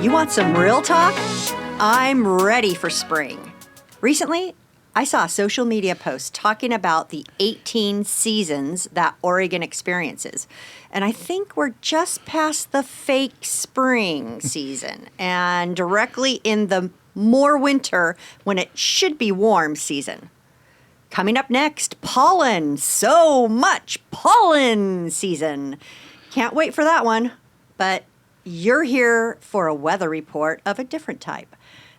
You want some real talk? I'm ready for spring. Recently, I saw a social media post talking about the 18 seasons that Oregon experiences. And I think we're just past the fake spring season and directly in the more winter when it should be warm season. Coming up next, pollen. So much pollen season. Can't wait for that one. But you're here for a weather report of a different type.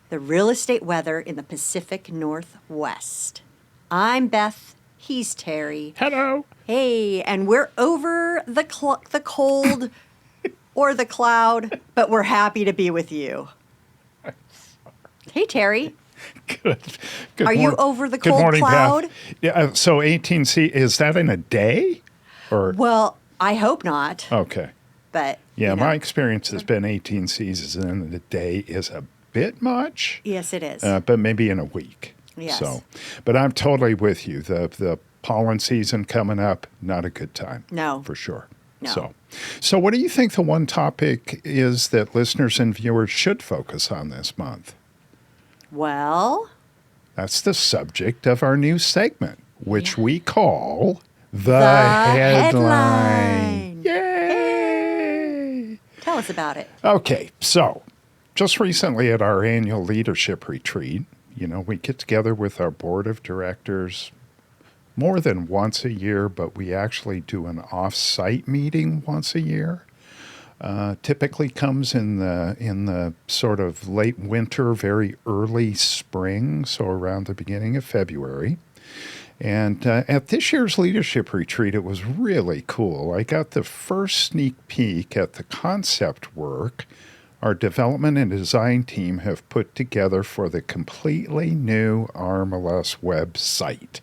The real estate weather in the Pacific Northwest. I'm Beth. He's Terry. Hello. Hey, and we're over the cold or the cloud, but we're happy to be with you. Hey, Terry. Good. Are you over the cold morning, cloud? Beth. Yeah. So 18C, is that in a day? Or Well, I hope not. okay. But Yeah, you know. my experience has been 18 seasons, and the day is a bit much. Yes, it is. But maybe in a week. Yes. So, but I'm totally with you. The pollen season coming up, not a good time. No. For sure. No. So what do you think the one topic is that listeners and viewers should focus on this month? Well, That's the subject of our new segment, which we call The Headline. Yay! tell us about it. Okay, so just recently at our annual leadership retreat, we get together with our board of directors more than once a year, but we actually do an off-site meeting once a year. Typically comes in the sort of late winter, very early spring, so around the beginning of February. And at this year's leadership retreat, it was really cool. I got the first sneak peek at the concept work our development and design team have put together for the completely new RMLS website.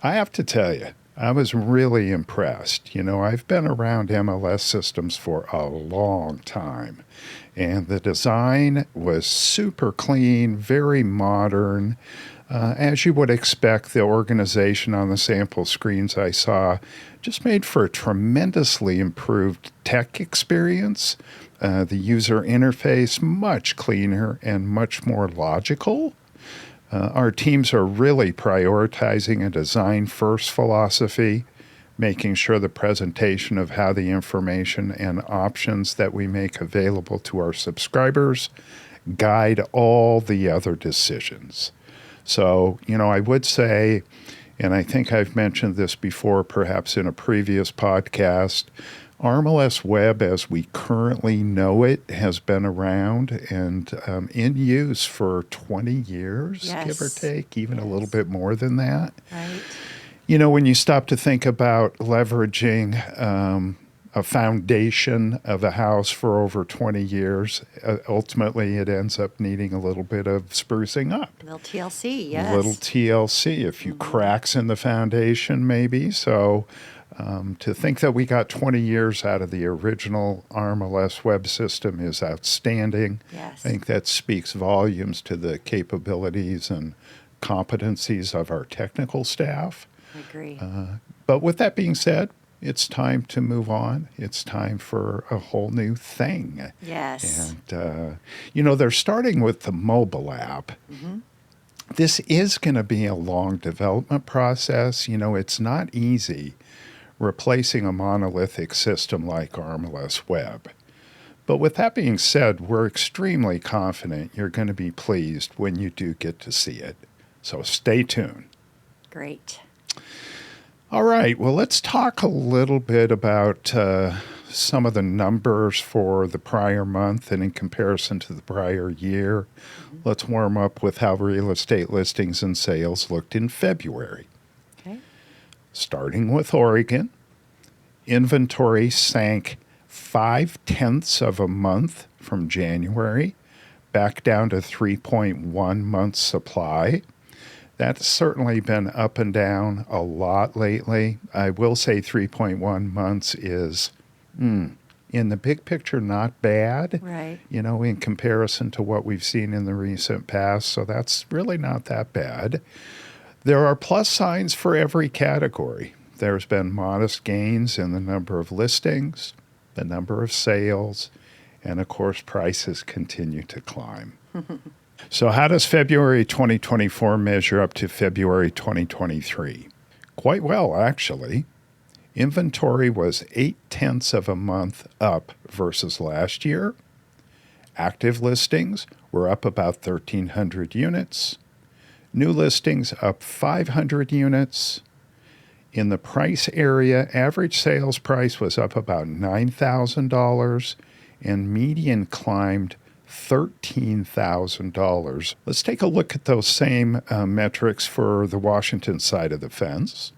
I have to tell you, I was really impressed. I've been around MLS systems for a long time, and the design was super clean, very modern. As you would expect, the organization on the sample screens I saw just made for a tremendously improved tech experience. The user interface, much cleaner and much more logical. Our teams are really prioritizing a design-first philosophy, making sure the presentation of how the information and options that we make available to our subscribers guide all the other decisions. So, I would say, and I think I've mentioned this before, perhaps in a previous podcast, RMLS Web as we currently know it has been around and in use for 20 years, Yes. give or take, even a little bit more than that. Right. When you stop to think about leveraging a foundation of a house for over 20 years, ultimately it ends up needing a little bit of sprucing up. A little TLC, yes. A little TLC, a few cracks in the foundation maybe. So to think that we got 20 years out of the original RMLS web system is outstanding. Yes. I think that speaks volumes to the capabilities and competencies of our technical staff. I agree. But with that being said, it's time to move on. It's time for a whole new thing. Yes. And, they're starting with the mobile app. Mm-hmm. This is going to be a long development process. It's not easy replacing a monolithic system like RMLS Web. But with that being said, we're extremely confident you're going to be pleased when you do get to see it. So stay tuned. Great. All right, well, let's talk a little bit about some of the numbers for the prior month and in comparison to the prior year. Mm-hmm. Let's warm up with how real estate listings and sales looked in February. Okay. Starting with Oregon, inventory sank 0.5 of a month from January, back down to 3.1 months supply. That's certainly been up and down a lot lately. I will say 3.1 months is, in the big picture, not bad. Right. In comparison to what we've seen in the recent past. So that's really not that bad. There are plus signs for every category. There's been modest gains in the number of listings, the number of sales, And of course, prices continue to climb. So how does February 2024 measure up to February 2023? Quite well, actually. Inventory was 0.8 of a month up versus last year. Active listings were up about 1,300 units. New listings up 500 units. In the price area, average sales price was up about $9,000 and median climbed $13,000. Let's take a look at those same metrics for the Washington side of the fence.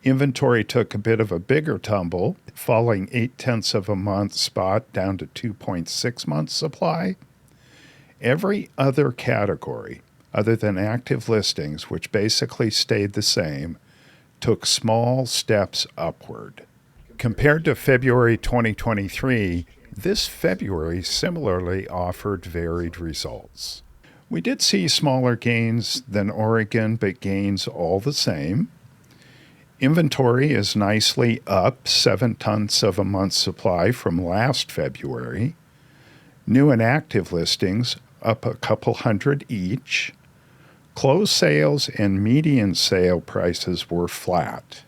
Inventory took a bit of a bigger tumble, falling 0.8 of a month spot down to 2.6 months supply. Every other category, other than active listings, which basically stayed the same, took small steps upward. Compared to February 2023, this February similarly offered varied results. We did see smaller gains than Oregon, but gains all the same. Inventory is nicely up 0.7 of a month supply from last February. New and active listings up a couple hundred each. Closed sales and median sale prices were flat.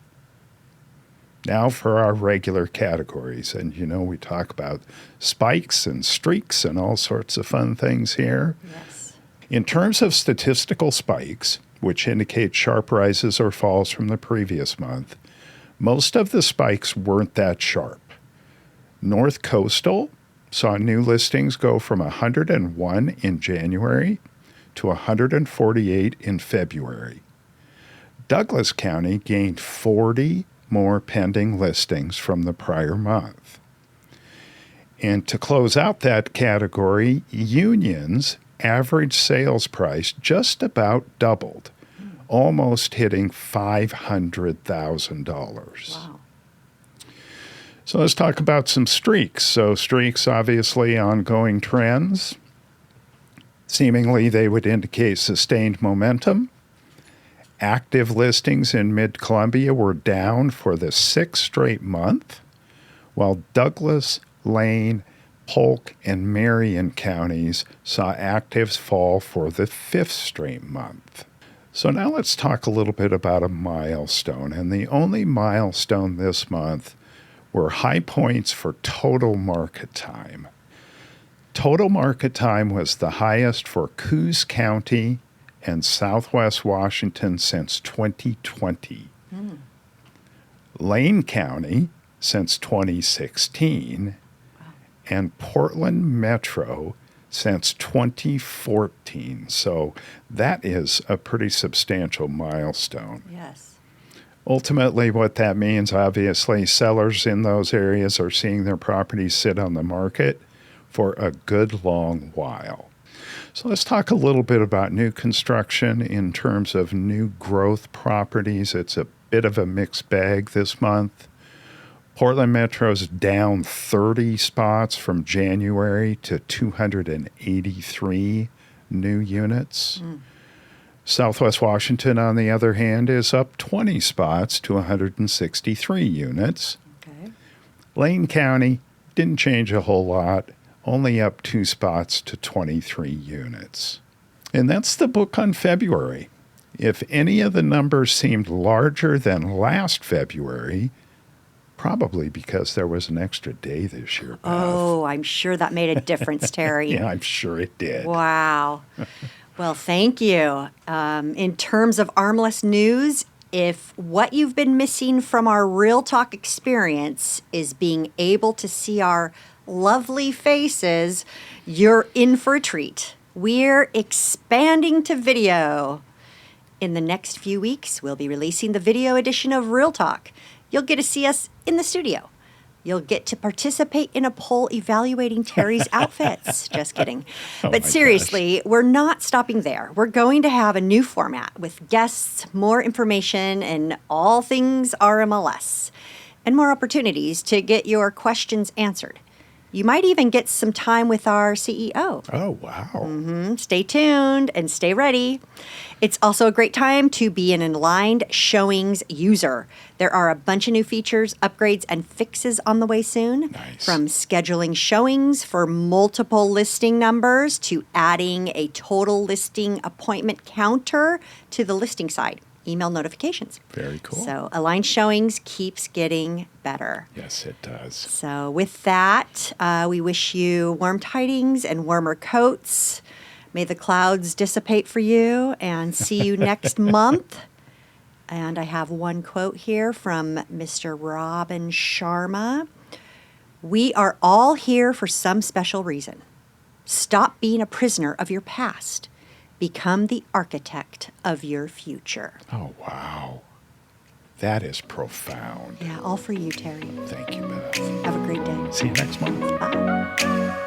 Now for our regular categories. And we talk about spikes and streaks and all sorts of fun things here. Yes. In terms of statistical spikes, which indicate sharp rises or falls from the previous month, most of the spikes weren't that sharp. North Coastal saw new listings go from 101 in January to 148 in February. Douglas County gained 40 more pending listings from the prior month. And to close out that category, Union's average sales price just about doubled, almost hitting $500,000. Wow. So let's talk about some streaks. So streaks, obviously ongoing trends. Seemingly they would indicate sustained momentum. Active listings in Mid-Columbia were down for the 6th straight month, while Douglas, Lane, Polk, and Marion counties saw actives fall for the 5th straight month. So now let's talk a little bit about a milestone. And the only milestone this month were high points for total market time. Total market time was the highest for Coos County and Southwest Washington since 2020. Lane County since 2016, and Portland Metro since 2014. So that is a pretty substantial milestone. Yes. Ultimately, what that means, obviously, sellers in those areas are seeing their properties sit on the market for a good long while. So let's talk a little bit about new construction in terms of new growth properties. It's a bit of a mixed bag this month. Portland Metro's down 30 spots from January to 283 new units. Southwest Washington, on the other hand, is up 20 spots to 163 units. Okay. Lane County didn't change a whole lot, only up 2 spots to 23 units. And that's the book on February. If any of the numbers seemed larger than last February, probably because there was an extra day this year, Beth. Oh, I'm sure that made a difference, Terry. Yeah, I'm sure it did. Wow. Well, thank you. In terms of RMLS news, if what you've been missing from our Real Talk experience is being able to see our lovely faces, you're in for a treat. We're expanding to video. In the next few weeks, we'll be releasing the video edition of Real Talk. You'll get to see us in the studio. You'll get to participate in a poll evaluating Terry's outfits. Just kidding. But seriously, we're not stopping there. We're going to have a new format with guests, more information, and all things RMLS, and more opportunities to get your questions answered. You might even get some time with our CEO. Oh, wow. Stay tuned and stay ready. It's also a great time to be an Aligned Showings user. There are a bunch of new features, upgrades, and fixes on the way soon. Nice. From scheduling showings for multiple listing numbers to adding a total listing appointment counter to the listing side. Email notifications. Very cool. So Aligned Showings keeps getting better. Yes, it does. So with that, we wish you warm tidings and warmer coats. May the clouds dissipate for you, and see you next month. And I have one quote here from Mr. Robin Sharma. We are all here for some special reason. Stop being a prisoner of your past. Become the architect of your future. Oh, wow. That is profound. Yeah, all for you, Terry. Thank you, Beth. Have a great day. See you next month. Bye.